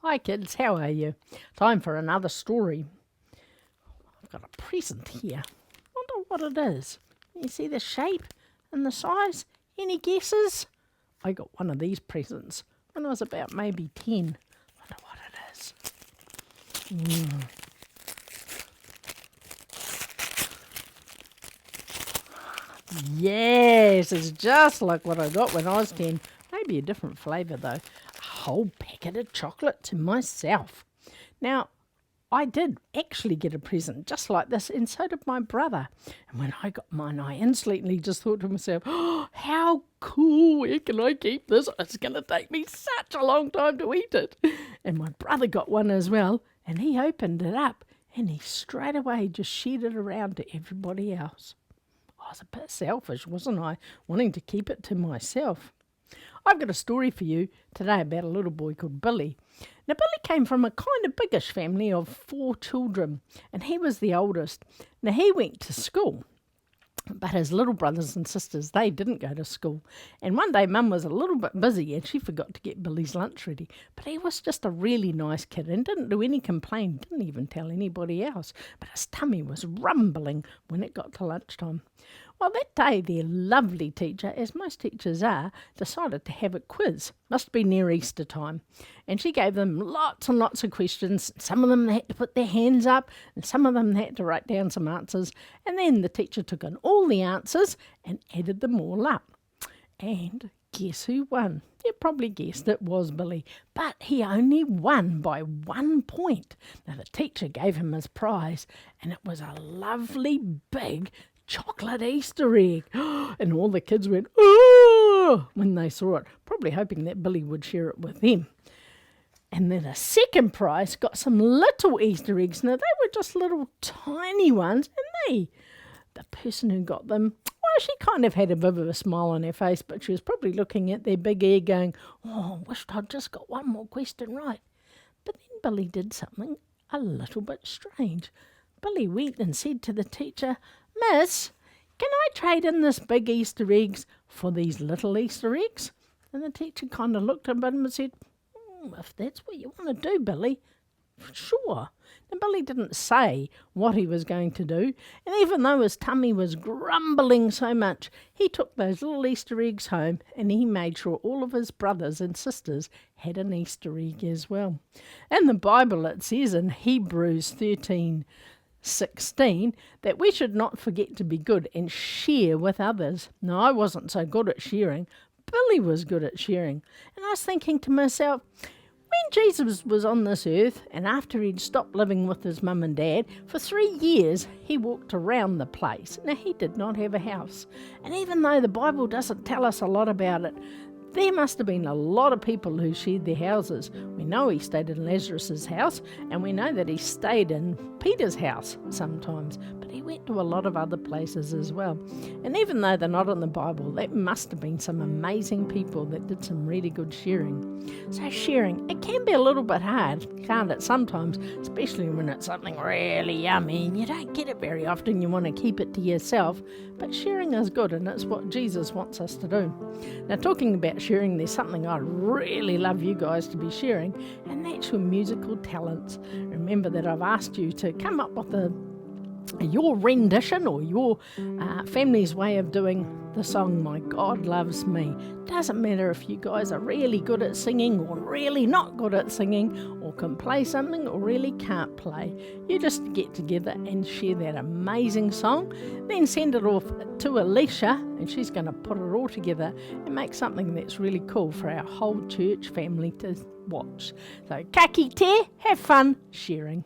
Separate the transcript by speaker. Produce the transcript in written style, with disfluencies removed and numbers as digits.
Speaker 1: Hi kids, how are you? Time for another story. I've got a present here. Wonder what it is. You see the shape and the size? Any guesses? I got one of these presents when I was about maybe 10. Wonder what it is. Yes, it's just like what I got when I was 10. Maybe a different flavour though. A whole packet of chocolate to myself. Now, I did actually get a present just like this, and so did my brother. And when I got mine, I instantly just thought to myself, oh, how cool, where can I keep this? It's going to take me such a long time to eat it. And my brother got one as well, and he opened it up, and he straight away just shared it around to everybody else. I was a bit selfish, wasn't I, wanting to keep it to myself. I've got a story for you today about a little boy called Billy. Now, Billy came from a kind of biggish family of 4 children, and he was the oldest. Now, he went to school, but his little brothers and sisters, they didn't go to school. And one day, Mum was a little bit busy, and she forgot to get Billy's lunch ready. But he was just a really nice kid and didn't do any complaining, didn't even tell anybody else. But his tummy was rumbling when it got to lunchtime. Well, that day, their lovely teacher, as most teachers are, decided to have a quiz. Must be near Easter time. And she gave them lots and lots of questions. Some of them had to put their hands up, and some of them had to write down some answers. And then the teacher took in all the answers and added them all up. And guess who won? You probably guessed it was Billy, but he only won by 1 point. Now, the teacher gave him his prize, and it was a lovely big chocolate Easter egg. And all the kids went, oh, when they saw it, probably hoping that Billy would share it with them. And then a second prize got some little Easter eggs. Now, they were just little tiny ones, and the person who got them, well, she kind of had a bit of a smile on her face, but she was probably looking at their big egg going, oh, I wished I'd just got one more question right. But then Billy did something a little bit strange. Billy went and said to the teacher, Miss, can I trade in this big Easter eggs for these little Easter eggs? And the teacher kind of looked at him and said, if that's what you want to do, Billy, sure. And Billy didn't say what he was going to do, and even though his tummy was grumbling so much, he took those little Easter eggs home and he made sure all of his brothers and sisters had an Easter egg as well. In the Bible it says in Hebrews 13:16 that we should not forget to be good and share with others. Now, I wasn't so good at sharing. Billy was good at sharing. And I was thinking to myself, when Jesus was on this earth and after he'd stopped living with his mum and dad, for 3 years he walked around the place. Now, he did not have a house. And even though the Bible doesn't tell us a lot about it, there must have been a lot of people who shared their houses. We know he stayed in Lazarus's house, and we know that he stayed in Peter's house sometimes, but he went to a lot of other places as well. And even though they're not in the Bible, that must have been some amazing people that did some really good sharing. So sharing, it can be a little bit hard, can't it, sometimes, especially when it's something really yummy and you don't get it very often, you want to keep it to yourself. But sharing is good, and it's what Jesus wants us to do. Now, talking about sharing, there's something I'd really love you guys to be sharing, and that's your musical talents. Remember that I've asked you to come up with your rendition or your family's way of doing the song My God Loves Me. Doesn't matter if you guys are really good at singing or really not good at singing, or can play something or really can't play. You just get together and share that amazing song, then send it off to Alicia, and she's going to put it all together and make something that's really cool for our whole church family to watch. So ka kite, have fun sharing.